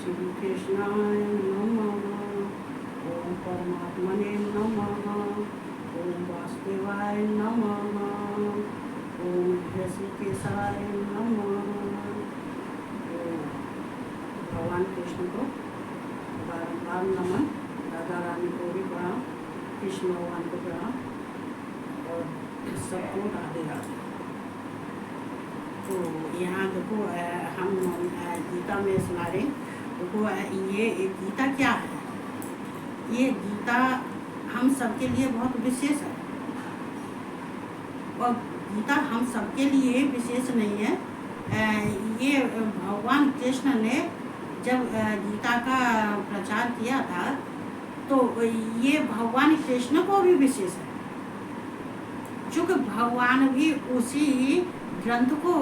श्री कृष्णाय नमः। ओम परमात्मने नमः। ओम वासुदेवाय नमः। ओम ऋषिकेशाय नमः। भगवान कृष्ण को बारंबार नमन, राधा रानी को भी प्रणाम, कृष्ण भगवान को प्रणाम और सबको राधे राधे। तो यहाँ देखो हम गीता में सुना रहे, देखो ये गीता क्या है। ये गीता हम सबके लिए बहुत विशेष है और गीता हम सबके लिए विशेष नहीं है। ये भगवान कृष्ण ने जब गीता का प्रचार किया था तो ये भगवान कृष्ण को भी विशेष है, चूँकि भगवान भी उसी ग्रंथ को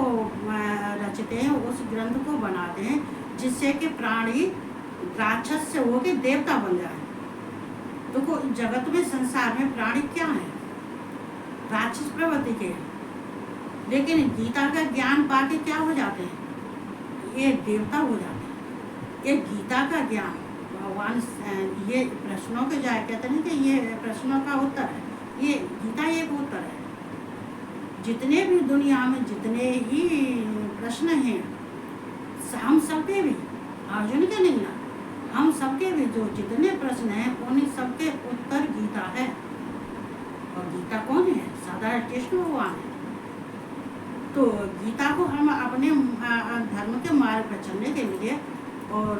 रचते हैं, उस ग्रंथ को बनाते हैं जिससे कि प्राणी राक्षस से होकर देवता बन जाए। देखो जगत में, संसार में प्राणी क्या है, राक्षस प्रवृत्ति के, लेकिन गीता का ज्ञान पाके क्या हो जाते हैं, ये देवता हो जाते हैं। ये गीता का ज्ञान भगवान, ये प्रश्नों के जाए कहते हैं कि ये प्रश्नों का उत्तर है, ये गीता एक उत्तर है। जितने भी दुनिया में जितने ही प्रश्न हैं, हम सबके भी, अर्जुन के नहीं ना, हम सबके भी जो जितने प्रश्न हैं उन्हीं सबके उत्तर गीता है। और गीता कौन है, साधारण कृष्ण भगवान है। तो गीता को हम अपने धर्म के मार्ग पर चलने के लिए और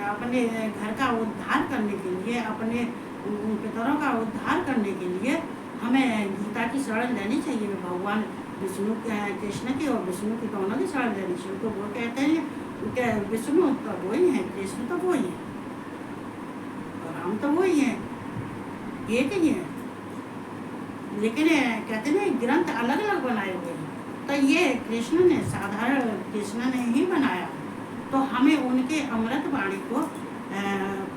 अपने घर का उद्धार करने के लिए, अपने पितरों का उद्धार करने के लिए हमें गीता की शरण लेनी चाहिए। भगवान विष्णु कृष्ण की और विष्णु की दोनों की शरण लेनी चाहिए। तो वो कहते हैं कि विष्णु तो वही है, कृष्ण तो वही है और हम तो वही हैं, एक ही है। लेकिन कहते हैं ग्रंथ अलग अलग बनाए हुए हैं, तो ये कृष्ण ने, साधारण कृष्ण ने ही बनाया। तो हमें उनके अमृत वाणी को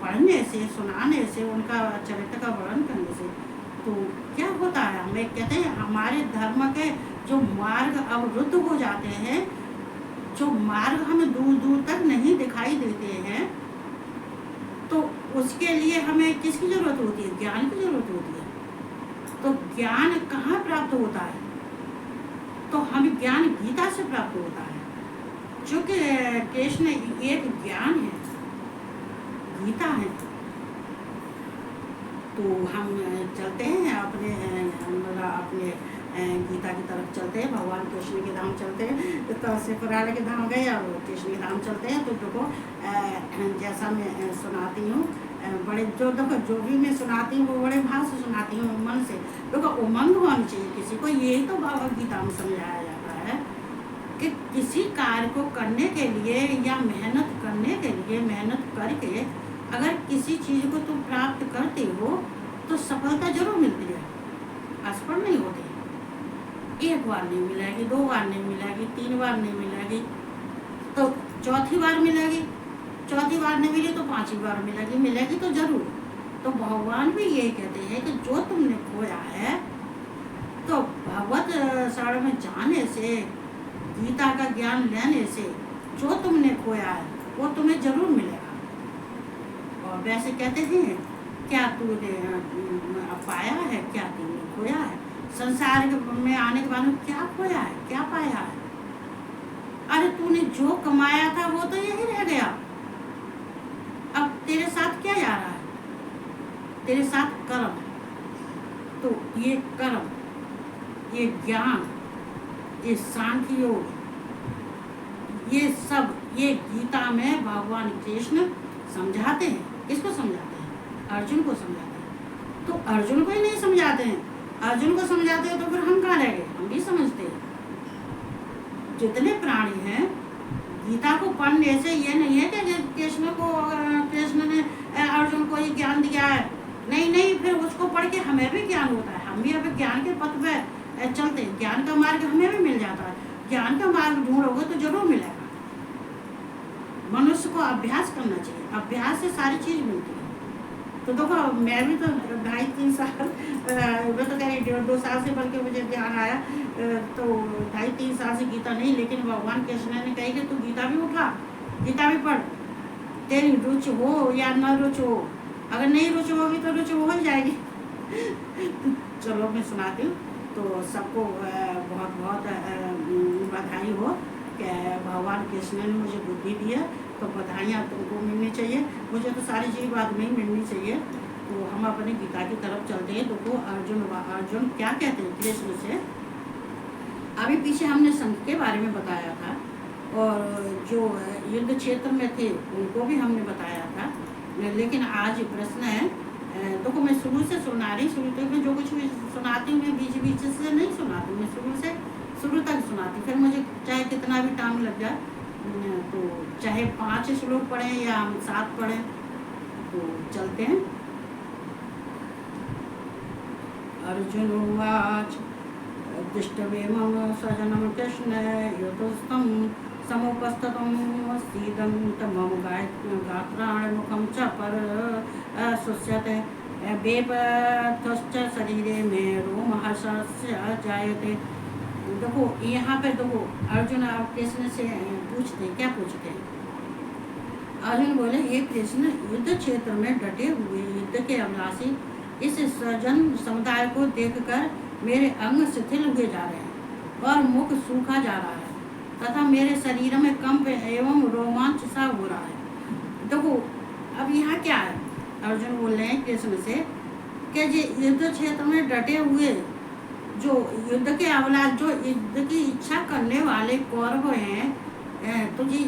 पढ़ने से, सुनाने से, उनका चरित्र का वर्णन करने से तो क्या होता है, हमें कहते हैं हमारे धर्म के जो मार्ग अवरुद्ध हो जाते हैं, जो मार्ग हमें दूर दूर तक नहीं दिखाई देते हैं, तो उसके लिए हमें किसकी जरूरत होती है, ज्ञान की जरूरत होती है। तो ज्ञान कहाँ प्राप्त होता है, तो हमें ज्ञान गीता से प्राप्त होता है, क्योंकि कृष्ण एक ज्ञान है, गीता है। तो हम चलते हैं अपने गीता की तरफ चलते हैं, भगवान कृष्ण के धाम चलते हैं। तो से पुराने के धाम गए और कृष्ण के धाम चलते हैं। तो देखो जैसा मैं सुनाती हूँ, बड़े जो भी मैं सुनाती हूँ वो बड़े भाव से सुनाती हूँ, मन से। देखो उमंग होनी चाहिए किसी को, यही तो भगवद गीता में समझाया जाता है कि किसी कार्य को करने के लिए या मेहनत करने के लिए, मेहनत करके अगर किसी चीज़ को तुम प्राप्त करते हो तो सफलता जरूर मिलती है, असफल नहीं होती। एक बार नहीं मिलेगी, 2 बार नहीं मिलेगी, 3 बार नहीं मिलेगी, तो चौथी बार मिलेगी, चौथी बार नहीं मिली तो 5वीं बार मिलेगी, मिलेगी तो जरूर। तो भगवान भी यही कहते हैं कि जो तुमने खोया है, तो भगवत शरण में जाने से, गीता का ज्ञान लेने से जो तुमने खोया है वो तुम्हें जरूर मिलेगा। और वैसे कहते हैं क्या तूने पाया है, क्या तूने खोया है। संसार में आने के बाद में क्या खोया है, क्या पाया है। अरे तूने जो कमाया था वो तो यही रह गया, अब तेरे साथ क्या जा रहा है, तेरे साथ कर्म। तो ये कर्म, ये ज्ञान, ये सांख्य योग, ये सब ये गीता में भगवान कृष्ण समझाते हैं। किसको समझाते हैं, अर्जुन को समझाते हैं। तो अर्जुन को ही नहीं समझाते हैं, अर्जुन को समझाते हैं तो फिर हम कहाँ रह गए, हम भी समझते हैं। जितने प्राणी हैं, गीता को पढ़ने से ये नहीं है कि कृष्ण ने अर्जुन को ही ज्ञान दिया है, नहीं, फिर उसको पढ़ के हमें भी ज्ञान होता है, हम भी अभी ज्ञान के पथ पे चलते हैं, ज्ञान का मार्ग हमें भी मिल जाता है। ज्ञान का मार्ग ढूंढोगे तो जरूर मिलेगा। मनुष्य को अभ्यास करना चाहिए, अभ्यास से सारी चीज मिलती है। तो देखो मैं भी तो 2.5-3 साल, मैं तो कह रही 1.5-2 साल से बल्कि मुझे ध्यान आया, तो 2.5-3 साल से गीता नहीं, लेकिन भगवान कृष्ण ने कही कि तू गीता भी उठा, गीता भी पढ़। तेरी रुचि हो या न रुचि हो, अगर नहीं रुचि होगी तो रुचि हो ही जाएगी। तो चलो मैं सुनाती हूँ। तो सबको बहुत बहुत बधाई हो कि भगवान कृष्ण ने मुझे बुद्धि दी है, तो बधाइयाँ तुमको मिलनी चाहिए, मुझे तो सारी चीज़ बात नहीं मिलनी चाहिए। तो हम अपनी गीता की तरफ चलते हैं। देखो अर्जुन क्या कहते हैं कृष्ण से। अभी पीछे हमने संघ के बारे में बताया था, और जो युद्ध क्षेत्र में थे उनको भी हमने बताया था। लेकिन आज प्रश्न है, देखो मैं शुरू से सुना रही, शुरू तक मैं जो कुछ भी सुनाती हूँ मैं बीच बीच से नहीं सुनाती, मैं शुरू तक सुनाती। फिर मुझे चाहे कितना भी टाइम लग जाए, तो चाहे 5 श्लोक पढ़ें या हम 7 पढ़ें, तो चलते हैं। अर्जुन उवाच दृष्टवे मम स्वजनं कृष्ण योतस्तं समुपस्थितं सीदं मम गात्राणि मुखं च परशुष्यते बेपथश्च शरीरे मे रोमहर्षस्य जायते। देखो यहाँ पे देखो अर्जुन आप कृष्ण से पूछते हैं, क्या पूछते हैं? अर्जुन बोले, ये कृष्ण युद्ध क्षेत्र में डटे हुए युद्ध के अभिलाषी इस सज्जन समुदाय को देखकर मेरे अंग शिथिल हुए जा रहे हैं और मुख सूखा जा रहा है तथा मेरे शरीर में कंप एवं रोमांच सा हो रहा है। देखो अब यहाँ क्या है, अर्जुन बोल रहे हैं कृष्ण से कि जो युद्ध क्षेत्र में डटे हुए जो युद्ध के अभिलाष, जो युद्ध की इच्छा करने वाले कौरव हैं, तो ये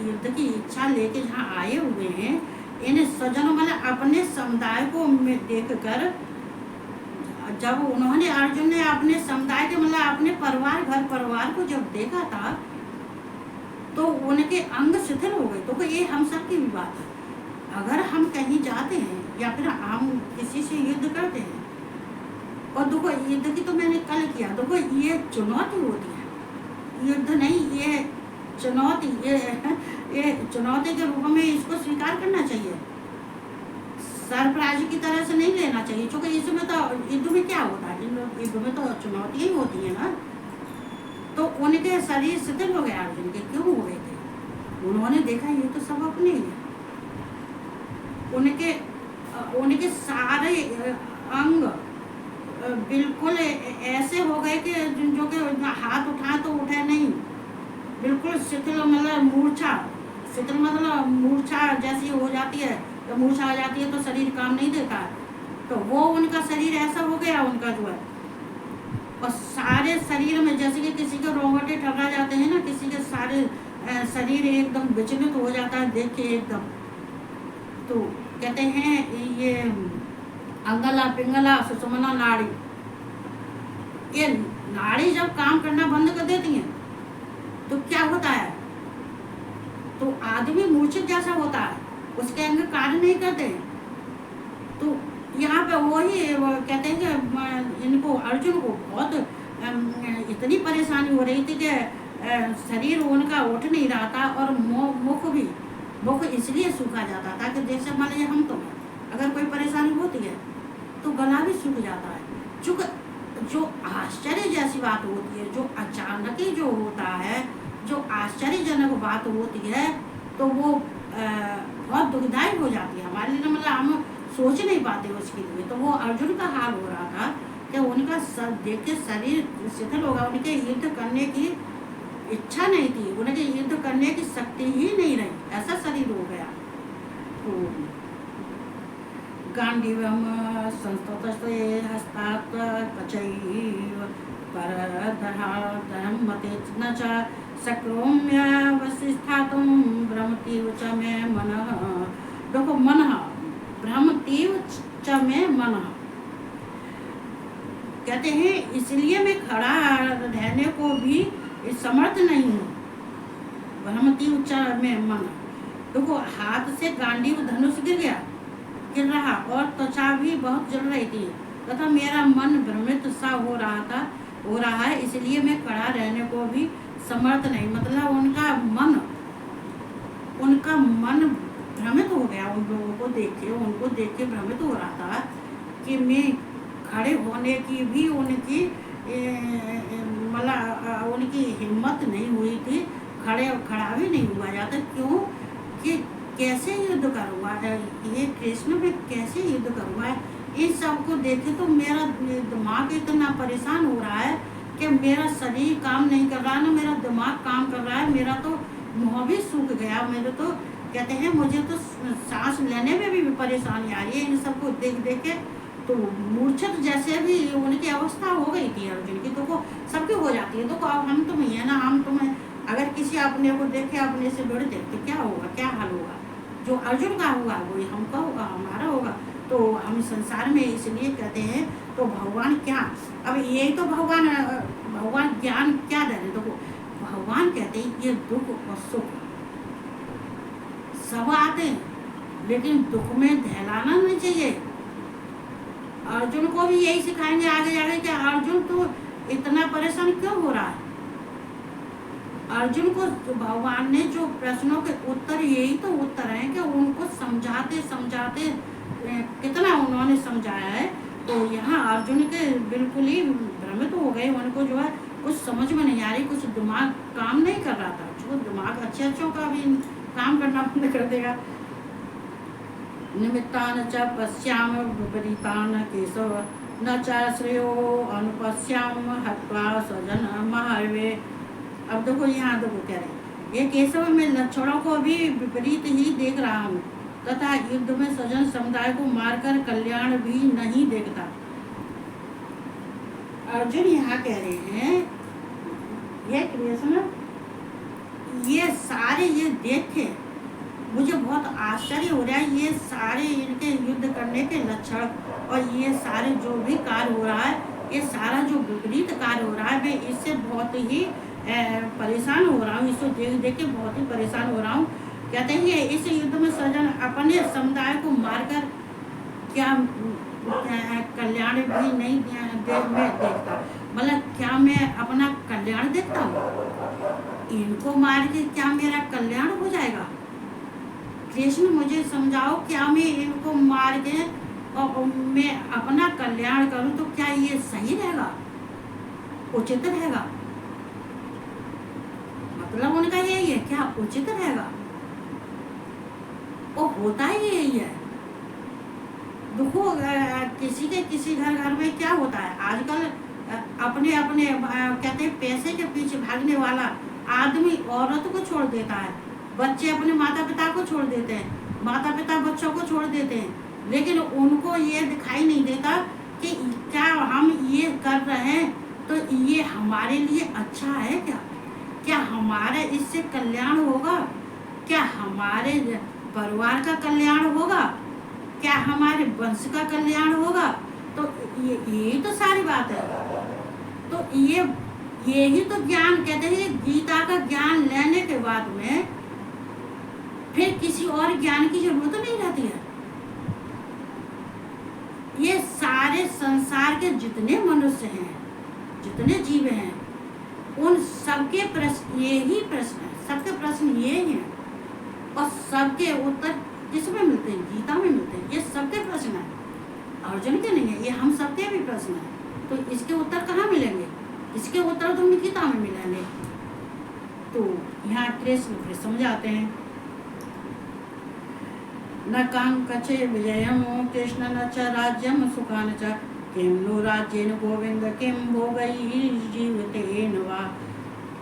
युद्ध की इच्छा लेके जहाँ आए हुए हैं, इन सज्जनों मतलब अपने समुदाय को देखकर, जब उन्होंने अर्जुन ने अपने समुदाय के मतलब अपने परिवार घर परिवार को जब देखा था, तो उनके अंग शिथिल हो गए। तो ये हम सब की भी बात है। अगर हम कहीं जाते हैं या फिर हम किसी से युद्ध करते हैं, और देखो युद्ध की तो मैंने कल किया, देखो ये चुनौती होती है, युद्ध नहीं, ये चुनौती, ये चुनौती के रूप में इसको स्वीकार करना चाहिए, सरप्राइज की तरह से नहीं लेना चाहिए। क्योंकि इसमें तो युद्ध में क्या होता है, युद्ध में तो चुनौतियाँ ही होती है ना। तो उनके शरीर शिथिल हो गए अर्जुन के, क्यों हो गए थे? उन्होंने देखा ये तो सब अपने ही है। उनके सारे अंग बिल्कुल ऐसे हो गए कि जो कि हाथ उठा तो उठे नहीं, बिल्कुल शिथिल मतलब मूर्छा, शिथिल मतलब मूर्छा जैसी हो जाती है, तो मूर्छा आ जाती है तो शरीर काम नहीं देता, तो वो उनका शरीर ऐसा हो गया उनका जो है। और सारे शरीर में जैसे कि किसी के रोंगटे ठहरा जाते हैं ना, किसी के सारे शरीर एकदम विचलित हो जाता है देख के एकदम। तो कहते हैं ये अंगला पिंगला सुषुम्ना नाड़ी, ये नाड़ी जब काम करना बंद कर देती है तो क्या होता है, तो आदमी मूर्छित जैसा होता है, उसके अंग कार्य नहीं करते। तो यहाँ पे वही कहते हैं कि इनको अर्जुन को बहुत इतनी परेशानी हो रही थी कि शरीर उनका उठ नहीं रहा था, और मुख इसलिए सूखा जाता था कि जैसे मान लीजिए हम तो अगर कोई परेशानी होती है तो गला भी सूख जाता है। चूँकि जो आश्चर्य जैसी बात होती है, जो अचानक ही जो होता है, जो आश्चर्यजनक बात होती है, तो वो बहुत दुखदायक हो जाती है हमारे लिए, मतलब हम सोच नहीं पाते उसके लिए। तो वो अर्जुन का हाल हो रहा था कि उनका देख के शरीर शिथिल होगा, उनके युद्ध करने की इच्छा नहीं थी, उनके युद्ध करने की शक्ति ही नहीं रही, ऐसा शरीर हो गया। तो गांडीवम संस्तुतस्ते हस्तात् कचैव परदहं मते न च शक्रोम्य वसिष्ठातुं भ्रमतीव च मे मनः। देखो मनः भ्रमतीव च मे मनः, कहते हैं इसलिए मैं खड़ा रहने को भी समर्थ नहीं हूँ। भ्रमतीव च मे मनः, देखो हाथ से गांडीव धनुष गिर रहा और त्वचा भी बहुत जल रही थी तथा मेरा मन भ्रमित सा हो रहा है, इसलिए मैं खड़ा रहने को भी समर्थ नहीं। मतलब उनका मन भ्रमित हो गया, उन लोगों को देख के भ्रमित हो रहा था कि मैं खड़े होने की भी उनकी मतलब उनकी हिम्मत नहीं हुई थी, खड़ा भी नहीं हुआ जाता। क्यों कि कैसे युद्ध करूँगा, ये कृष्ण मैं कैसे युद्ध करूँगा। इन सब को देखे तो मेरा दिमाग इतना परेशान हो रहा है कि मेरा शरीर काम नहीं कर रहा, ना मेरा दिमाग काम कर रहा है, मेरा तो मुँह भी सूख गया। मेरे तो कहते हैं मुझे तो सांस लेने में भी परेशानी आ रही है इन सबको देख देख के। तो मूर्छित जैसे भी उनकी अवस्था हो गई थी अर्जुन की, तो वो सबकी हो जाती है। तो अब हम तुम ही है ना, हम तुम्हें अगर किसी अपने को देखे अपने से जुड़ दे तो क्या होगा, क्या हाल होगा। जो अर्जुन का होगा वही हमका होगा, हमारा होगा। तो हम संसार में इसलिए कहते हैं तो भगवान क्या, अब यही तो भगवान ज्ञान क्या दे रहे। देखो भगवान कहते हैं ये दुख और सुख सब आते हैं, लेकिन दुख में दहलाना नहीं चाहिए। अर्जुन को भी यही सिखाएंगे आगे जाके कि अर्जुन तो इतना परेशान क्यों हो रहा है। अर्जुन को भगवान ने जो प्रश्नों के उत्तर, यही तो उत्तर है कि उनको समझाते समझाते कितना उन्होंने समझाया है। तो यहाँ अर्जुन के बिल्कुल ही भ्रमित हो गए, उनको जो है कुछ समझ में नहीं आ रही, कुछ दिमाग काम नहीं कर रहा था। जो दिमाग अच्छों का भी काम करना बंद कर देगा। निमित्तान च पश्याम विपरीतान केशव न च श्रेयो अनुपश्याम हत्वा स्वजन महावे। अब देखो यहाँ देखो कह रहे ये केशव में लक्षणों को भी विपरीत ही देख रहा हूँ, तथा युद्ध में स्वजन समुदाय को मारकर कल्याण भी नहीं देखता। अर्जुन यहाँ कह रहे हैं ये कृष्ण, ये सारे ये देख के मुझे बहुत आश्चर्य हो रहा है। ये सारे इनके युद्ध करने के लक्षण और ये सारे जो भी कार्य हो रहा है, ये सारा जो विपरीत कार्य हो रहा है, मैं इससे बहुत ही परेशान हो रहा हूँ। इसको देख देख के बहुत ही परेशान हो रहा हूँ। कहते हैं इस युद्ध में स्वजन अपने समुदाय को मारकर क्या कल्याण भी नहीं देखता। मतलब क्या मैं अपना कल्याण देखता हूँ, इनको मार के क्या मेरा कल्याण हो जाएगा। कृष्ण मुझे समझाओ, क्या मैं इनको मार के और मैं अपना कल्याण करूं तो क्या ये सही रहेगा, उचित रहेगा। मतलब उनका यही है, क्या उचित रहेगा। वो होता ही यही है। देखो किसी घर में क्या होता है आजकल, अपने अपने कहते हैं पैसे के पीछे भागने वाला आदमी औरत को छोड़ देता है, बच्चे अपने माता पिता को छोड़ देते हैं, माता पिता बच्चों को छोड़ देते हैं, लेकिन उनको ये दिखाई नहीं देता कि क्या हम ये कर रहे हैं तो ये हमारे लिए अच्छा है क्या हमारे इससे कल्याण होगा, क्या हमारे परिवार का कल्याण होगा, क्या हमारे वंश का कल्याण होगा। तो यही तो सारी बात है। तो यही तो ज्ञान कहते हैं। गीता का ज्ञान लेने के बाद में फिर किसी और ज्ञान की जरूरत नहीं रहती है। ये सारे संसार के जितने मनुष्य हैं, जितने जीव हैं, उन सबके प्रश्न यही प्रश्न है, सबके प्रश्न ये हैं और सबके उत्तर किसमें मिलते हैं, गीता में मिलते हैं। ये सबके प्रश्न है, अर्जुन के नहीं है, ये हम सबके भी प्रश्न है। तो इसके उत्तर कहाँ मिलेंगे, इसके उत्तर तो हमें गीता में मिलेंगे। तो यहाँ कृष्ण फिर समझाते हैं, न कांकचे विजयम कृष्ण न च राज्यम सुखान च किं नो राज्येन गोविंद किं भोगैः जीवितेन वा।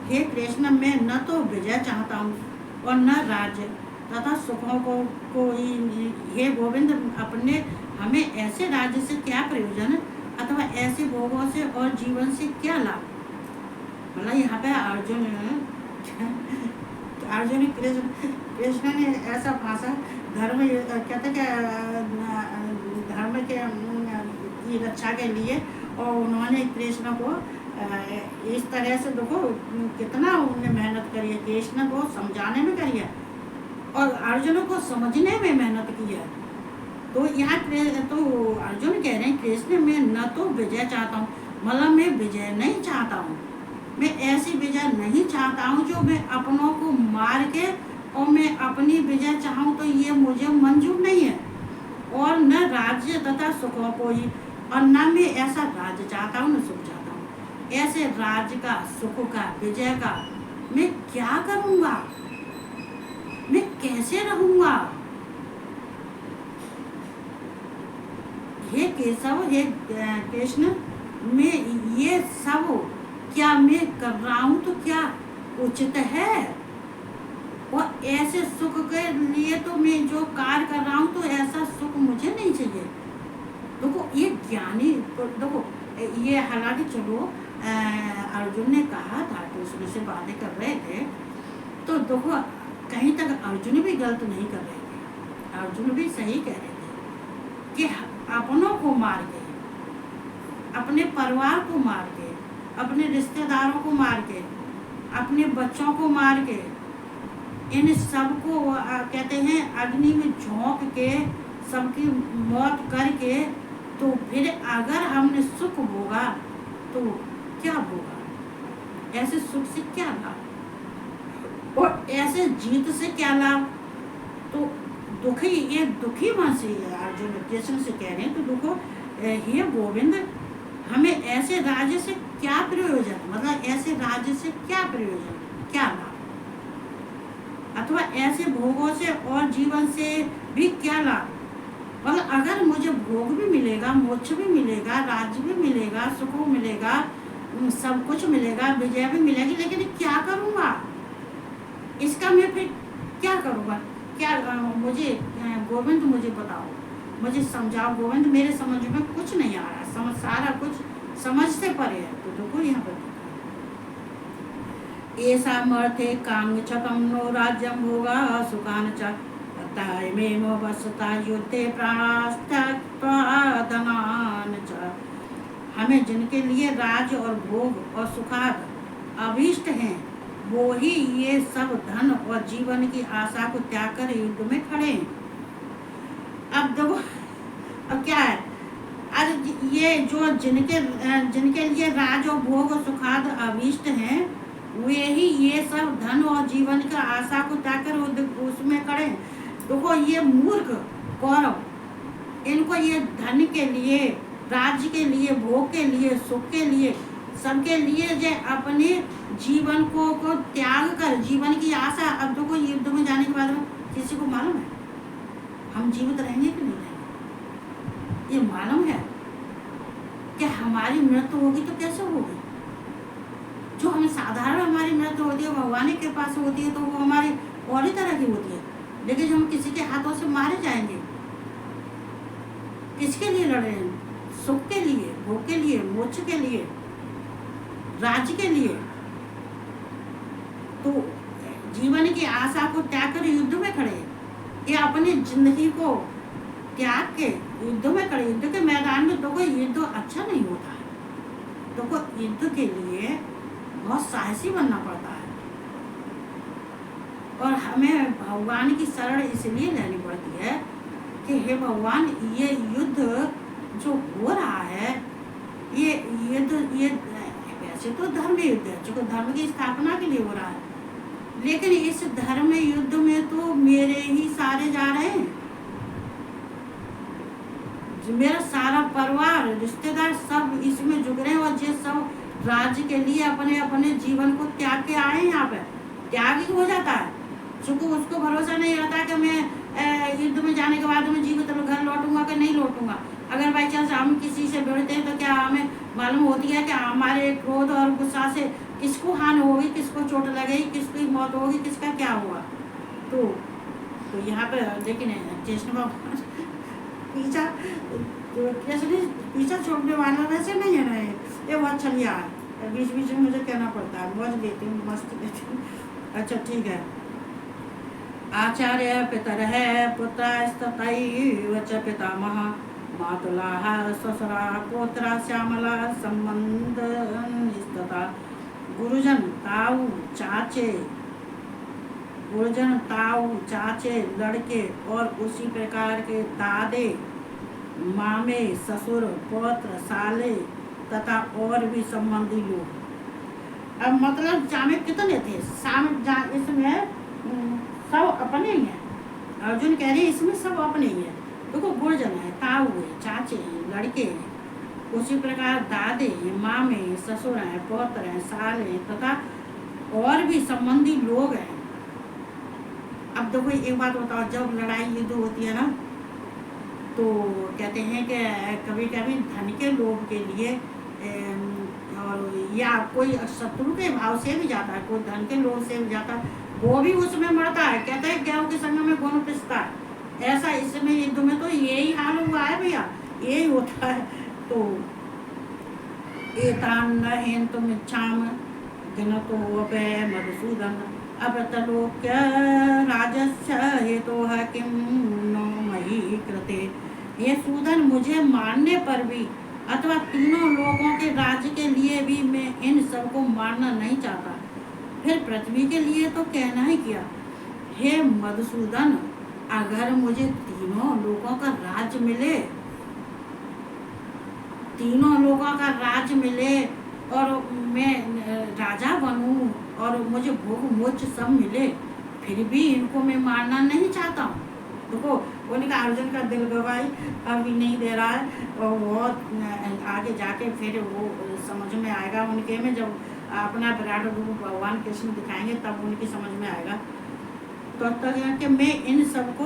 हे कृष्ण, मैं न तो विजय चाहता हूँ और न राज्य तथा सुखों को हे गोविंद, अपने हमें ऐसे राज्य से क्या प्रयोजन अथवा ऐसे भोगों से और जीवन से क्या लाभ। मतलब यहाँ पे अर्जुन कृष्ण ने ऐसा भाषा धर्म कहते कि धर्म के की रक्षा के लिए, और उन्होंने कृष्ण को इस तरह से देखो कितना उन्होंने मेहनत करी है, कृष्ण को समझाने में करी है और अर्जुन को समझने में मेहनत की है। तो यहाँ तो अर्जुन कह रहे हैं कृष्ण, मैं न तो विजय चाहता हूँ, मतलब मैं विजय नहीं चाहता हूँ, मैं ऐसी विजय नहीं चाहता हूँ जो मैं अपनों को मार के और मैं अपनी विजय चाहूँ, तो ये मुझे मंजूर नहीं है। और न राज्य तथा सुखों को ही, और न मैं ऐसा राज्य चाहता हूँ न सुख चाहता हूँ। ऐसे राज्य का, सुख का, विजय का मैं क्या करूँगा, मैं कैसे रहूंगा? हे केशव, हे कृष्ण, मैं ये सब क्या मैं कर रहा हूँ तो क्या उचित है? और ऐसे सुख के लिए तो मैं जो कार्य कर रहा हूँ तो ऐसा सुख मुझे नहीं चाहिए। देखो ये ज्ञानी, देखो ये हालांकि चलो अर्जुन ने कहा था तो उसमें से बातें कर रहे थे, तो देखो कहीं तक अर्जुन भी गलत नहीं कर रहे थे, अर्जुन भी सही कह रहे थे कि अपनों को मार के, अपने परिवार को मार के, अपने रिश्तेदारों को मार के, अपने बच्चों को मार के, इन सबको कहते हैं अग्नि में झोंक के सबकी मौत करके, तो फिर अगर हमने सुख भोगा तो क्या भोगा? ऐसे सुख से क्या लाभ और ऐसे जीत से क्या लाभ? तो दुखी, ये दुखी मन से अर्जुन कृष्ण से कह रहे हैं, तो देखो हे गोविंद, हमें ऐसे राज्य से क्या प्रयोजन, मतलब ऐसे राज्य से क्या प्रयोजन, क्या लाभ, अथवा ऐसे भोगों से और जीवन से भी क्या लाभ? मतलब अगर मुझे भोग भी मिलेगा, मोक्ष भी मिलेगा, राज्य भी मिलेगा, सुख भी मिलेगा, सब कुछ मिलेगा, विजय भी मिलेगी, लेकिन क्या करूँगा? इसका मैं फिर क्या करूँगा? क्या मुझे गोविंद मुझे बताओ, मुझे समझाओ गोविंद, मेरे समझ में कुछ नहीं आ रहा, समझ सारा कुछ समझ से परे है। तो देखो यहाँ पर ऐसा मर्थे कांग चकम नो राज्यम भोगा सुखान च तयमेव वसता युद्धे प्राणास्त्यक्त्वा धनान च। हमें जिनके लिए राज्य और भोग और सुखाद अभीष्ट हैं, वो ही ये सब धन और जीवन की आशा को त्याग कर युद्ध में खड़े हैं। अब देखो अब क्या है, आज ये जो जिनके लिए राज और भोग और सुखाद अभीष्ट हैं, वे ही ये सब धन और जीवन का आशा को त्याग कर उसमें खड़े हैं। देखो ये मूर्ख कौरव, इनको ये धन के लिए, राज्य के लिए, भोग के लिए, सुख के लिए, सबके लिए जो अपने जीवन को त्याग कर, जीवन की आशा, अब देखो युद्ध में जाने के बाद किसी को मालूम है हम जीवित रहेंगे कि नहीं रहेंगे? ये मालूम है कि हमारी मृत्यु होगी तो कैसे होगी? जो हमें साधारण हमारी मृत्यु होती है, भगवान के पास होती है, तो वो हमारी और ही तरह की होती है। लेकिन हम किसी के हाथों से मारे जाएंगे, किसके लिए लड़ रहे हैं? सुख के लिए, भोग के लिए, मोक्ष के लिए, राज्य के लिए। तो जीवन की आशा को त्याग कर युद्ध में खड़े, ये अपनी जिंदगी को त्याग के युद्ध में खड़े। युद्ध के मैदान में देखो युद्ध अच्छा नहीं होता है, देखो युद्ध के लिए बहुत साहसी बनना पड़ता है, और हमें भगवान की शरण इसलिए लेनी पड़ती है कि हे भगवान, ये युद्ध जो हो रहा है, ये युद्ध, ये वैसे तो धर्म युद्ध है, जो धर्म की स्थापना के लिए हो रहा है, लेकिन इस धर्म युद्ध में तो मेरे ही सारे जा रहे हैं, मेरा सारा परिवार, रिश्तेदार सब इसमें जुड़ रहे हैं, और ये सब राज्य के लिए अपने अपने जीवन को त्याग के आए हैं। यहाँ पे त्याग ही हो जाता है, चूँकि उसको भरोसा नहीं रहता कि मैं युद्ध में जाने के बाद में जीवित घर लौटूंगा कि नहीं लौटूंगा। अगर बाई चांस हम किसी से भिड़ते हैं तो क्या हमें मालूम होती है कि हमारे क्रोध और गुस्सा से किसको हानि होगी, किसको चोट लगेगी, किसकी मौत होगी, किसका क्या हुआ। तो यहाँ पे लेकिन कृष्ण भगवान पीछा, कृष्ण पीछा छोड़ने वाला वैसे नहीं है रहे, ये बहुत छलिया है, बीच बीच में मुझे कहना पड़ता है, मौज लेती हूँ, मस्त लेती हूँ। अच्छा ठीक है। आचार्य पितरः पुत्रस्तथैव च पितामह मातुलाः ससुरा पौत्रा श्यामला संबंधस्तथा। गुरुजन ताऊ चाचे लड़के और उसी प्रकार के दादे मामे ससुर पौत्र साले तथा और भी संबंधी लोग। अब मतलब जामे कितने थे? इसमें सब अपने ही हैं। अर्जुन कह रहे हैं इसमें सब अपने ही है। देखो गुरुजन है, ताऊ है, चाचे हैं, लड़के हैं, उसी प्रकार दादे हैं, मामे, ससुर हैं, पौत्र हैं, साल हैं तथा और भी संबंधी लोग हैं। अब देखो एक बात बताओ, जब लड़ाई युद्ध होती है ना, तो कहते हैं कि कभी कभी धन के लोभ के लिए और या कोई शत्रु के भाव से भी जाता है, कोई धन के लोभ से भी जाता है, वो भी उसमें मरता है। कहते हैं गेहूं के संग में गुण पिसता है। ऐसा इसमें युद्ध में तो यही हाल हुआ है भैया, यही होता है। तो एतान न हेन्तुम इच्छाम गिनतो अपे मधुसूदन अपतलोक्य राजस्य हेतोः किं नो मयि कृते। ये सूदन, मुझे मारने पर भी अथवा तीनों लोगों के राज्य के लिए भी मैं इन सबको मारना नहीं चाहता, फिर पृथ्वी के लिए तो कहना ही क्या। हे मधुसूदन, अगर मुझे तीनों लोगों का राज्य मिले, तीनों लोगों का राज्य मिले और मैं राजा बनूं और मुझे भोग मोक्ष सब मिले, फिर भी इनको मैं मारना नहीं चाहता हूँ। देखो उनका अर्जुन का दिल गवाही अभी नहीं दे रहा है, और बहुत आगे जाके फिर वो समझ में आएगा उनके में, जब अपना विराट रूप भगवान कृष्ण दिखाएंगे तब उनकी समझ में आएगा। तो तक कि मैं इन सबको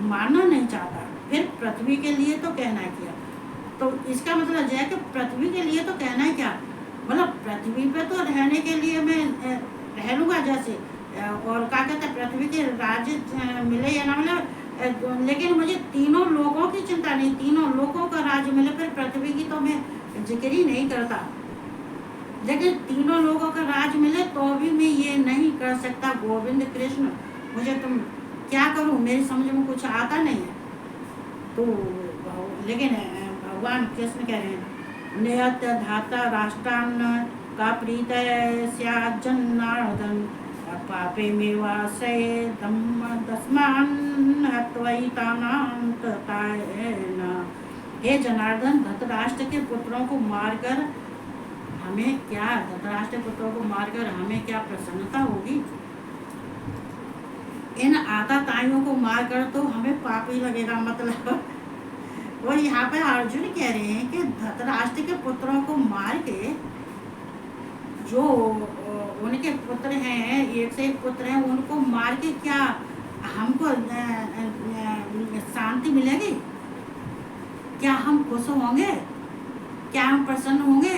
मारना नहीं चाहता, फिर पृथ्वी के लिए तो कहना किया। तो इसका मतलब है कि पृथ्वी के लिए तो कहना है क्या, मतलब पृथ्वी पे तो रहने के लिए मैं रह लूँगा जैसे, और क्या कहते हैं पृथ्वी के राज्य मिले या ना मिले, लेकिन मुझे तीनों लोगों की चिंता नहीं, तीनों लोगों का राज्य मिले, फिर पृथ्वी की तो मैं जिक्र ही नहीं करता। लेकिन तीनों लोगों का राज मिले तो भी मैं ये नहीं कर सकता, गोविंद कृष्ण मुझे तुम क्या करूं, मेरी समझ में कुछ आता नहीं है। तो लेकिन भगवान कृष्ण कह रहे हैं, नियत धाता राष्ट्रान्न का प्रीत जन्नार्दन पापे मेवासे दस्मान हे जनार्दन, धृतराष्ट्र के पुत्रों को मारकर हमें क्या, धृतराष्ट्र पुत्रों को मारकर हमें क्या प्रसन्नता होगी। इन आताताइयों को मारकर तो हमें पाप ही लगेगा। मतलब और यहाँ पे अर्जुन कह रहे हैं कि धृतराष्ट्र के पुत्रों को मार के, जो उनके पुत्र हैं, एक से एक पुत्र हैं, उनको मार के क्या हमको शांति मिलेगी? क्या हम खुश होंगे? क्या हम प्रसन्न होंगे?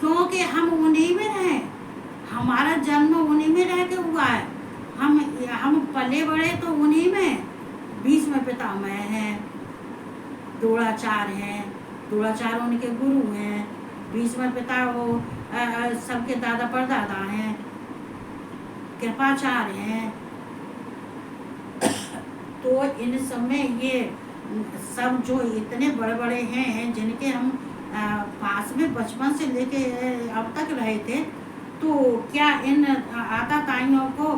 क्योंकि हम उन्हीं में रहे, हमारा जन्म उन्हीं में रह के हुआ है, हम पले बड़े तो उन्हीं में। बीच में पितामह हैं, द्रोणाचार्य हैं, द्रोणाचार्य उनके गुरु हैं, बीच में पिता वो सबके दादा परदादा हैं, कृपाचार्य हैं। तो इन सब में ये सब जो इतने बड़े बड़े हैं, जिनके हम पास में बचपन से लेके अब तक रहे थे, तो क्या इन आताताइयों को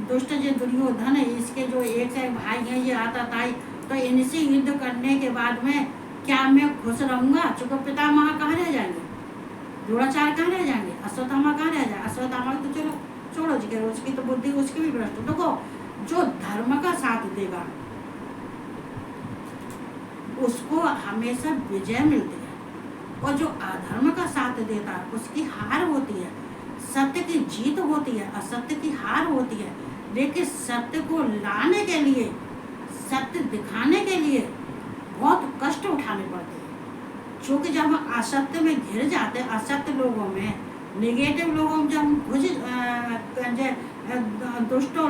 दुष्ट जो दुर्योधन है, इसके जो एक से एक भाई हैं ये आताताई, तो इनसे युद्ध करने के बाद में क्या मैं खुश रहूंगा? चूंकि पितामह कहाँ रह जाएंगे, द्रोणाचार्य कहाँ रह जाएंगे, अश्वत्थामा कहाँ रह जाए? अश्वत्थामा तो चलो छोड़ो जी, उसकी तो बुद्धि उसकी भी भ्रष्ट। देखो जो धर्म का साथ देगा उसको हमेशा विजय मिलती है, और जो अधर्म का साथ देता है उसकी हार होती है। सत्य की जीत होती है, असत्य की हार होती है। लेकिन सत्य को लाने के लिए, सत्य दिखाने के लिए बहुत कष्ट उठाने पड़ते हैं। क्योंकि जब हम असत्य में घिर जाते हैं, असत्य लोगों में, नेगेटिव लोगों में जब हम दुष्टों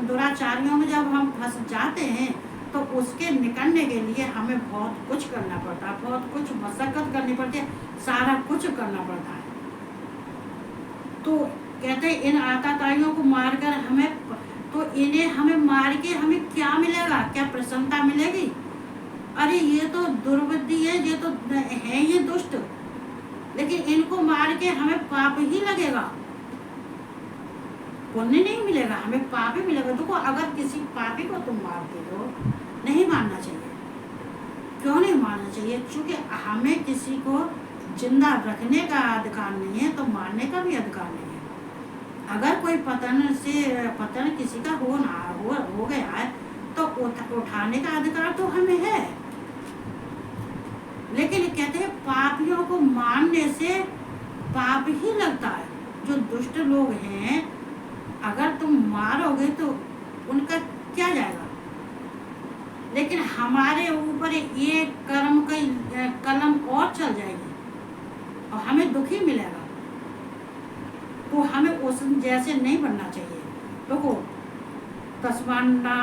दुराचारियों में जब हम फंस जाते हैं, तो उसके निकलने के लिए हमें बहुत कुछ करना पड़ता है, बहुत कुछ मशक्कत करनी पड़ती है, सारा कुछ करना पड़ता है। तो कहते हैं इन आताताइयों को मारकर हमें, तो इन्हें हमें मार के हमें क्या मिलेगा? क्या प्रसन्नता मिलेगी? अरे ये तो दुर्बुद्धि है, ये तो है ये दुष्ट, लेकिन इनको मार के हमें पाप ही लगेगा, पुण्य नहीं मिलेगा, हमें पाप ही मिलेगा। देखो अगर किसी पापी को तुम मारते हो, नहीं मारना चाहिए। क्यों नहीं मारना चाहिए? क्योंकि हमें किसी को जिंदा रखने का अधिकार नहीं है, तो मारने का भी अधिकार नहीं है। अगर कोई पतन किसी का हो गया है, तो उठाने का अधिकार तो हमें है। लेकिन कहते हैं पापियों को मारने से पाप ही लगता है। जो दुष्ट लोग हैं, अगर तुम मारोगे तो उनका क्या जाएगा, लेकिन हमारे ऊपर ये कर्म का कलम और चल जाएगी और हमें दुख ही मिलेगा। तो हमें उस जैसे नहीं बनना चाहिए। देखो, तस्मान्ना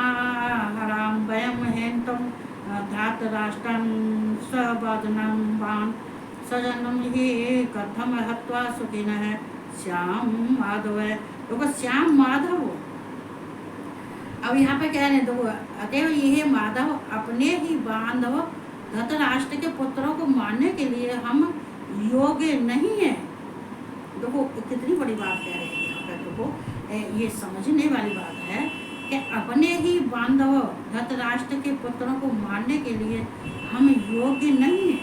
हराम वयम हेन्तुम धातराष्ट्रं सवदनं वां सजनम ही कथम हत्वा सुखिनः श्याम माधव। देखो, श्याम माधव। अब यहाँ पे कह रहे हैं, देखो, अतएव ये माधव अपने ही बांधव धृतराष्ट्र के पुत्रों को मारने के लिए हम योग्य नहीं है। देखो कितनी बड़ी बात कह रहे हैं यहाँ पे। देखो ये समझने वाली बात है कि अपने ही बांधव धृतराष्ट्र के पुत्रों को मारने के लिए हम योग्य नहीं है।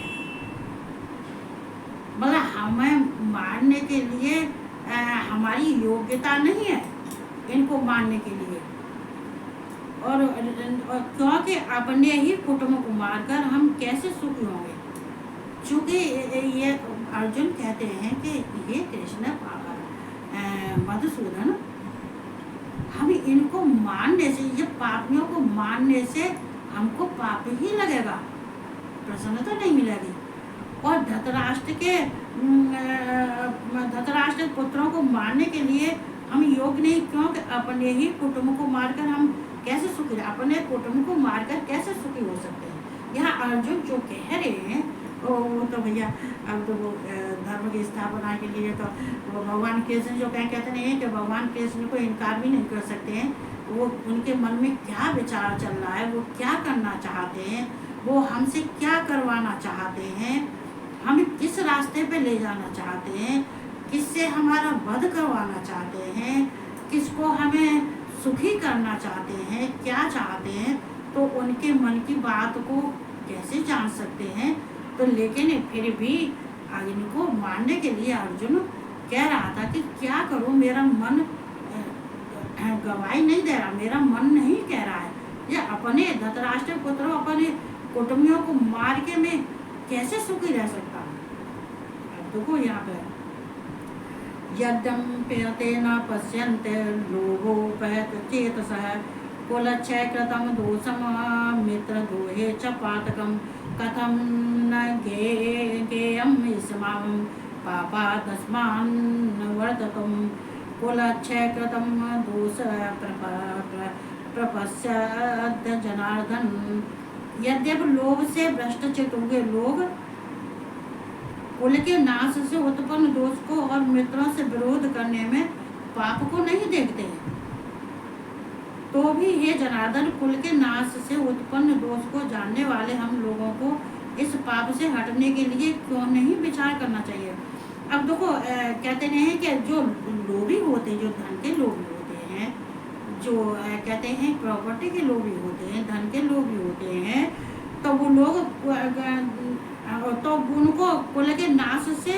मतलब हमें मारने के लिए हमारी योग्यता नहीं है इनको मारने के लिए। और क्योंकि अपने ही कुटुंब को मारकर हम कैसे सुखी होंगे। चूँकि ये अर्जुन कहते हैं कि ये कृष्ण मधुसूदन, हम इनको मारने से, ये पापियों को मारने से हमको पाप ही लगेगा, प्रसन्नता नहीं मिलेगी। और धृतराष्ट्र के पुत्रों को मारने के लिए हम योग्य नहीं, क्योंकि अपने ही कुटुंब को मारकर हम कैसे सुखी, अपने कुटुंब को मारकर कैसे सुखी हो सकते हैं। यहाँ अर्जुन जो कह रहे हैं वो तो भैया, अब तो वो धर्म की स्थापना के लिए तो वो भगवान कृष्ण जो कहते हैं कि भगवान कृष्ण को इनकार भी नहीं कर सकते हैं। वो उनके मन में क्या विचार चल रहा है, वो क्या करना चाहते हैं, वो हमसे क्या करवाना चाहते हैं, हम किस रास्ते पे ले जाना चाहते हैं, किससे हमारा वध करवाना चाहते हैं, किसको हमें सुखी करना चाहते हैं, क्या चाहते हैं, तो उनके मन की बात को कैसे जान सकते हैं। तो लेकिन फिर भी इनको मारने के लिए अर्जुन कह रहा था कि क्या करूं, मेरा मन गवाही नहीं दे रहा, मेरा मन नहीं कह रहा है। ये अपने धृतराष्ट्र पुत्रों, अपने कुटुंबियों को मार के मैं कैसे सुखी रह सकता हूँ। अब देखो यहाँ पे, यद्यं पेयते न पश्यन्ते लोभोपहत चेतसः कुलक्षय कृतं दोषं मित्रद्रोहे च पातकं कथं न गेयं स्मां पापादस्मान् वर्ततं कुलक्षय कृतं दोष प्रपश्यत् जनार्दन। यद्यप लोभ से भ्रष्टचित हुए लोग कुल के नाश से उत्पन्न दोष को और मित्रों से विरोध करने में पाप को नहीं देखते हैं, तो भी हे जनार्दन, कुल के नाश से उत्पन्न दोष को जानने वाले हम लोगों को इस पाप से हटने के लिए क्यों नहीं विचार करना चाहिए। अब देखो कहते हैं कि जो लोभी होते हैं, जो धन के लोभी होते हैं, जो कहते हैं प्रॉपर्टी के लोभी होते हैं, धन के लोभी होते हैं, तो वो लोग तो उनको कुल के नाश से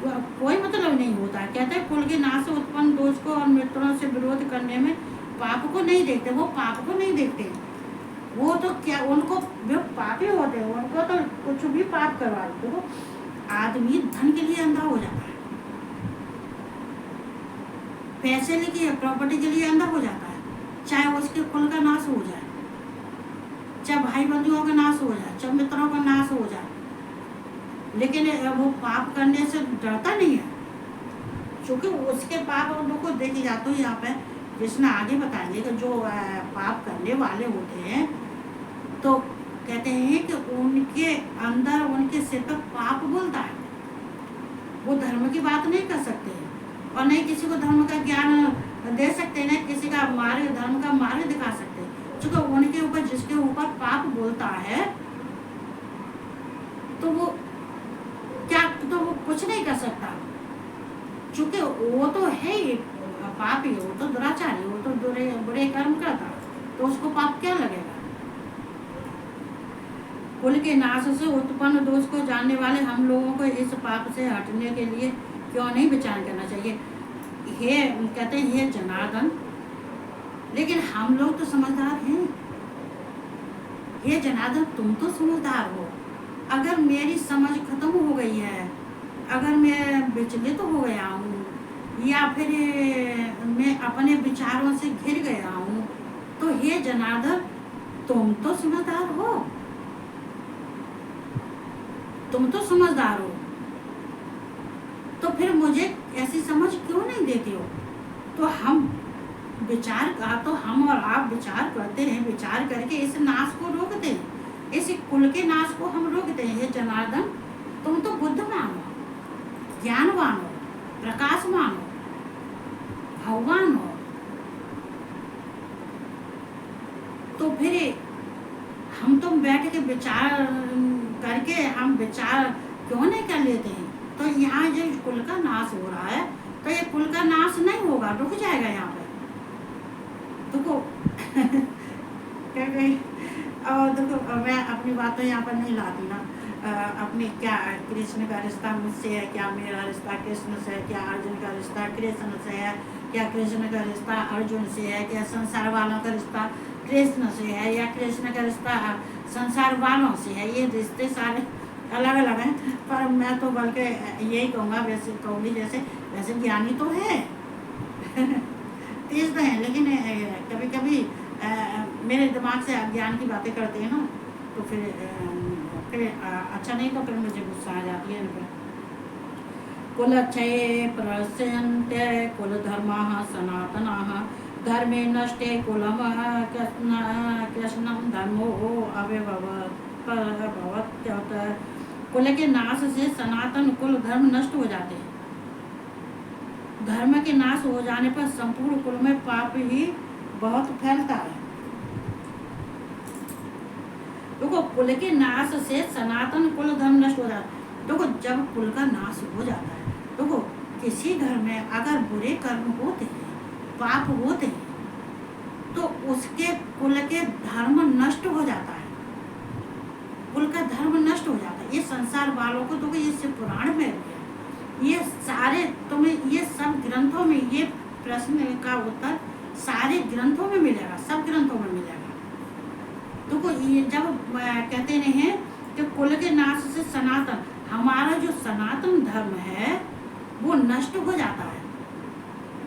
कोई मतलब नहीं होता। कहते हैं कुल के नाश से उत्पन्न दोष को और मित्रों से विरोध करने में पाप को नहीं देखते, वो पाप को नहीं देखते। वो तो क्या, उनको जो पापी होते हैं उनको तो कुछ भी पाप करवा दो। तो आदमी धन के लिए अंधा हो जाता है, पैसे लेके प्रॉपर्टी के लिए अंधा हो जाता है, चाहे उसके कुल का नाश हो जाए, चाहे भाई बंधुओं का नाश हो जाए, चाहे मित्रों का नाश हो जाए, लेकिन वो पाप करने से डरता नहीं है, क्योंकि उसके पाप को देखी जाते हो। यहाँ पे कृष्ण आगे बताएंगे कि जो पाप करने वाले होते हैं तो कहते हैं कि उनके अंदर, उनके सिर पर पाप बोलता है, वो धर्म की बात नहीं कर सकते हैं और नहीं किसी को धर्म का ज्ञान दे सकते, नहीं किसी का मार्ग, धर्म का मार्ग दिखा सकते, क्योंकि उनके ऊपर, जिसके ऊपर पाप बोलता है तो वो क्या, तो वो कुछ नहीं कर सकता, क्योंकि वो तो है ही पापी, वो तो दुराचारी, वो तो बुरे कर्म करता, तो उसको पाप क्या लगेगा। कुल के नाश से उत्पन्न दोष को जानने वाले हम लोगों को इस पाप से हटने के लिए क्यों नहीं विचार करना चाहिए। हे कहते हैं हे जनार्दन, लेकिन हम लोग तो समझदार हैं। हे जनार्दन, तुम तो समझदार हो। अगर मेरी समझ खत्म हो गई है, अगर मैं विचलित हो गया हूँ, या फिर मैं अपने विचारों से घिर गया हूँ, तो हे जनार्दन, तुम तो समझदार हो, तुम तो समझदार हो, तो फिर मुझे ऐसी समझ क्यों नहीं देते हो? तो हम विचार का तो हम और आप विचार करते हैं, विचार करके इस नाश को रोकते हैं, इस कुल के नाश को हम रोकते हैं। हे जनार्दन, तुम तो बुद्धिमान हो, ज्ञानवान हो, प्रकाशमान हो, भगवान हो, तो फिर हम तुम बैठ के विचार करके हम विचार क्यों नहीं कर लेते हैं? तो यहाँ जो कुल का नाश हो रहा है, तो ये कुल का नाश नहीं होगा, रुक जाएगा यहाँ पे। देखो क्या कही, और देखो मैं अपनी बातें यहाँ पर नहीं लाती ना। अपनी क्या कृष्ण का रिश्ता मुझसे है, क्या मेरा रिश्ता कृष्ण से है, क्या अर्जुन का रिश्ता कृष्ण से है, क्या कृष्ण का रिश्ता अर्जुन से है, क्या संसार वालों का रिश्ता कृष्ण से है, या कृष्ण का रिश्ता संसार वालों से है। ये रिश्ते सारे अलग अलग हैं, पर मैं तो बल्कि यही कहूँगा, वैसे कहूँगी जैसे वैसे ज्ञानी तो है तेज तो है, लेकिन कभी कभी मेरे दिमाग से ज्ञान की बातें करते हैं ना, तो फिर अच्छा नहीं, तो फिर मुझे गुस्सा आ जाती है। कुलक्षये प्रस्यन्ते कुलधर्माः सनातनाः, धर्मे नष्टे कुलम कृष्णं धर्मो अव्यभवत्। कुल के नाश से सनातन कुल धर्म नष्ट हो जाते हैं। धर्म के नाश हो जाने पर संपूर्ण कुल में पाप ही बहुत फैलता है। देखो, कुल के नाश से सनातन कुल धर्म नष्ट हो जाता है। देखो, जब कुल का नाश हो जाता है, देखो किसी घर में अगर बुरे कर्म होते हैं, पाप होते हैं, तो उसके कुल के धर्म नष्ट हो जाता है, कुल का धर्म नष्ट हो जाता है। ये संसार वालों को, तो ये पुराण में ये सारे तुम्हें ये सब ग्रंथों में ये प्रश्न का उत्तर सारे ग्रंथों में मिलेगा, सब ग्रंथों में मिलेगा। देखो, ये जब कहते हैं कि कुल के नाश से सनातन, हमारा जो सनातन धर्म है वो नष्ट हो जाता है।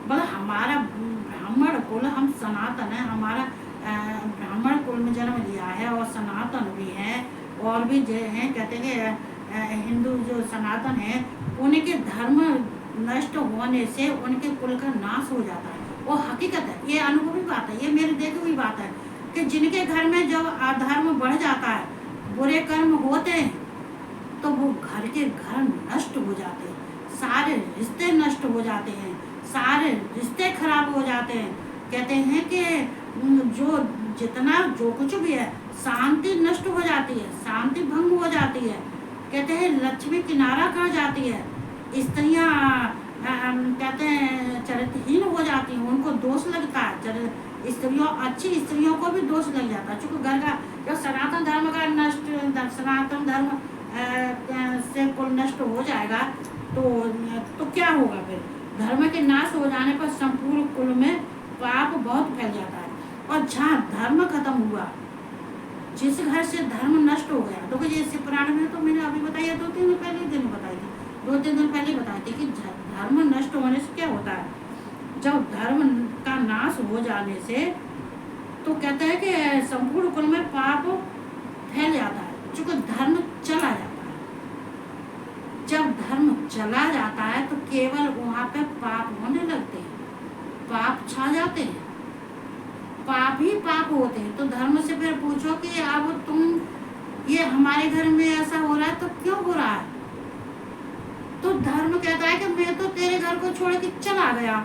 मतलब हमारा ब्राह्मण कुल, हम सनातन है, हमारा ब्राह्मण कुल में जन्म लिया है और सनातन भी है, और भी जो है कहते हैं हिंदू जो सनातन है, उनके धर्म नष्ट होने से उनके कुल का नाश हो जाता है। वो हकीकत है, ये अनुभवी बात है, ये मेरी देखी हुई बात है कि जिनके घर में जब अधर्म बढ़ जाता है, बुरे कर्म होते हैं, तो वो घर के घर नष्ट हो जाते हैं, सारे रिश्ते नष्ट हो जाते हैं, सारे रिश्ते खराब हो जाते हैं। कहते हैं कि जो जितना जो कुछ भी है, शांति नष्ट हो जाती है, शांति भंग हो जाती है। कहते हैं लक्ष्मी किनारा कर जाती है, स्त्रियां कहते हैं चरित्रहीन हो जाती हैं, उनको दोष लगता है। स्त्रियों, अच्छी स्त्रियों को भी दोष लग जाता है, चूँकि घर का जब सनातन धर्म का नष्ट, सनातन धर्म से कुल नष्ट हो जाएगा, तो क्या होगा फिर? धर्म के नाश हो जाने पर संपूर्ण कुल में पाप बहुत फैल जाता है। और जहाँ धर्म खत्म हुआ, जिस घर से धर्म नष्ट हो गया, तो जैसे पुराण में तो मैंने अभी बताया, 2-3 दिन पहले बताई थी, 2-3 दिन पहले बताई थी कि धर्म नष्ट होने से क्या होता है। जब धर्म का नाश हो जाने से, तो कहते हैं कि संपूर्ण कुल में पाप फैल जाता है, चूँकि धर्म चला जाता है। जब धर्म चला जाता है तो केवल वहाँ पे पाप होने लगते हैं, पाप छा जाते हैं, पाप ही पाप होते हैं। तो धर्म से फिर पूछो कि अब तुम, ये हमारे घर में ऐसा हो रहा है तो क्यों हो रहा है? तो धर्म कहता है कि मैं तो तेरे घर को छोड़ के चला गया,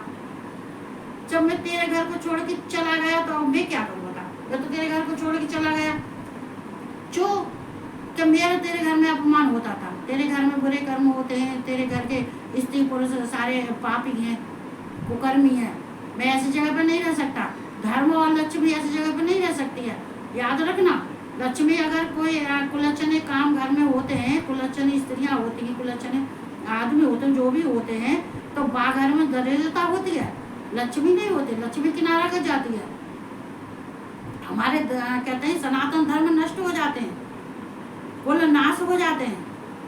जब मैं तेरे घर को छोड़ के चला गया तो अब मैं क्या करूँ बता? मैं तो तेरे घर को छोड़ के चला गया, जो कि मेरा तेरे घर में अपमान होता था, तेरे घर में बुरे कर्म होते हैं, तेरे घर के स्त्री पुरुष सारे पापी हैं, कुकर्मी हैं, मैं ऐसी जगह पर नहीं रह सकता। धर्म और लक्ष्मी ऐसी जगह पर नहीं रह सकती है, याद रखना। लक्ष्मी अगर कोई कुलच्छने काम घर में होते हैं, कुलच्छनी स्त्रियाँ होती हैं, कुलच्छने आदमी होते हैं, जो भी होते हैं, तो घर में दरिद्रता होती है, लक्ष्मी नहीं होती, लक्ष्मी किनारा कर जाती है। हमारे कहते हैं सनातन धर्म नष्ट हो जाते हैं, कुल नाश हो जाते हैं,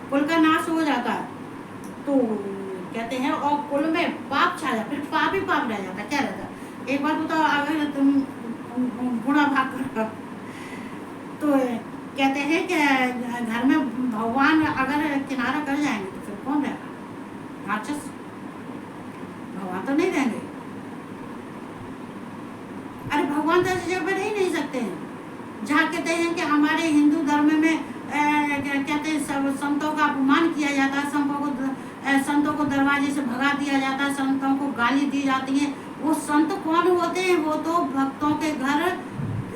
कुल का नाश हो जाता है। तो कहते हैं, और कुल में पाप छा जाता, फिर पाप ही पाप रह जाता, क्या रहता। एक बात बताओ, अगर तुम गुणा भाग करो तो कहते हैं कि घर में भगवान अगर किनारा कर जाएंगे तो फिर कौन रहेगा? राक्षस, भगवान तो नहीं रहेंगे। अरे भगवान तो ऐसी जगह पर रह ही नहीं सकते हैं जहाँ कहते हैं कि हमारे हिंदू धर्म में कहते हैं सब संतों का अपमान किया जाता है, संतों को दरवाजे से भगा दिया जाता है, संतों को गाली दी जाती है। वो संत कौन होते हैं? वो तो भक्तों के घर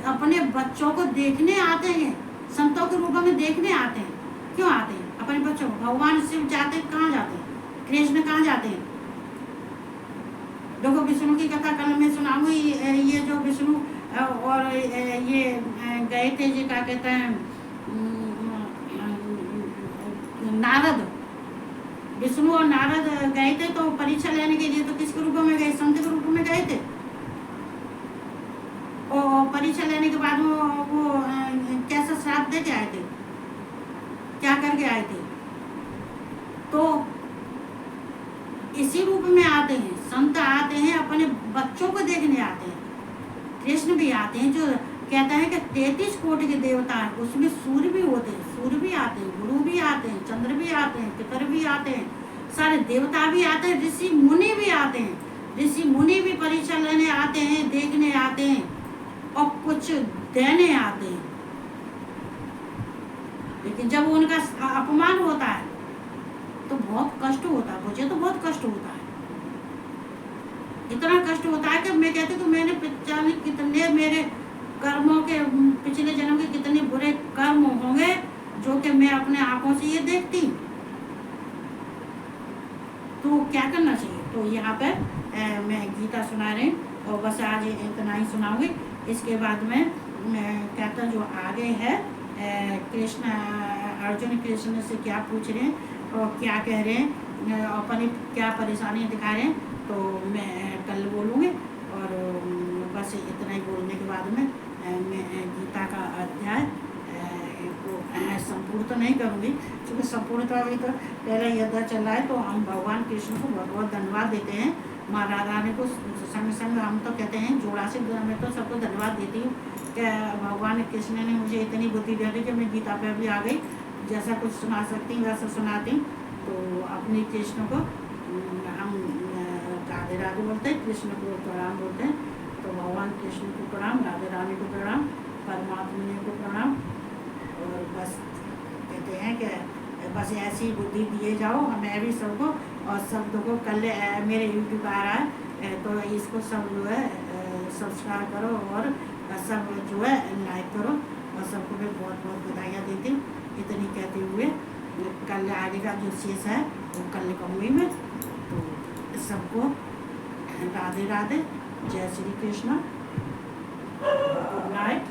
अपने बच्चों को देखने आते हैं, संतों के रूप में देखने आते हैं। क्यों आते हैं? अपने बच्चों को। भगवान शिव जाते कहाँ जाते हैं? कृष्ण कहाँ जाते हैं? देखो विष्णु की कथा कल मैं सुनाऊंगी। ये जो विष्णु और ये गए थे जी, क्या कहते हैं, नारद, विष्णु और नारद गए थे तो परीक्षा लेने के लिए, तो किसके रूप में गए? संत के रूप में गए थे। और परीक्षा लेने के बाद वो कैसा श्राप दे के आए थे, क्या करके आए थे? तो इसी रूप में आते हैं संत, आते हैं अपने बच्चों को देखने आते हैं। कृष्ण भी आते हैं, जो कहता है कि 33 कोटि के देवता है, उसमें सूर्य भी होते हैं, सूर्य भी आते हैं, गुरु भी आते हैं, चंद्र भी आते हैं, पितर भी आते हैं, सारे देवता भी आते हैं, ऋषि मुनि भी आते हैं। ऋषि मुनि भी परीक्षा लेने आते हैं, देखने आते हैं और कुछ देने आते हैं। लेकिन जब उनका अपमान होता है तो बहुत कष्ट होता है। मुझे तो बहुत कष्ट होता है, इतना कष्ट होता है कि मैं कहती हूँ, तो मैंने कितने मेरे कर्मों के, पिछले जन्म के कितने बुरे कर्म होंगे जो कि मैं अपने आंखों से ये देखती हूँ। तो क्या करना चाहिए? तो यहाँ पे मैं गीता सुना रही हूँ और बस आज इतना ही सुनाऊंगी। इसके बाद में कहता जो आगे है, कृष्ण अर्जुन कृष्ण से क्या पूछ रहे हैं और क्या कह रहे हैं, अपनी क्या परेशानियाँ दिखा रहे हैं, तो मैं कल बोलूँगी। और बस इतना ही बोलने के बाद में मैं गीता का अध्याय को संपूर्ण तो नहीं करूँगी, क्योंकि संपूर्ण तो अभी तो पहला ही अध्याय चल रहा है। तो हम भगवान कृष्ण को बहुत बहुत धन्यवाद देते हैं, माँ राधा रानी को संग संग हम तो कहते हैं जोड़ासी में तो सबको धन्यवाद देती हूँ कि भगवान कृष्ण ने मुझे इतनी बुद्धि दे दी कि मैं गीता पे भी आ गई, जैसा कुछ सुना सकती हूँ वैसा सुनाती हूँ। तो अपने कृष्ण को हम राधे राधे बोलते हैं, कृष्ण को प्रणाम बोलते हैं। तो भगवान कृष्ण को प्रणाम, राधे रानी को प्रणाम, परमात्मा को प्रणाम। और बस कहते हैं कि बस ऐसी बुद्धि दिए जाओ हमें भी सबको, और सब को कल मेरे यूट्यूब आ रहा है तो इसको सब जो है सब्सक्राइब करो और सब जो है लाइक करो, और सबको मैं बहुत बहुत बधाइयाँ देती हूँ। इतनी कहते हुए कल आगे का जो शेष है वो कल कहूँगी मैं। तो सबको राधे राधे, जय श्री कृष्ण, गुड नाइट।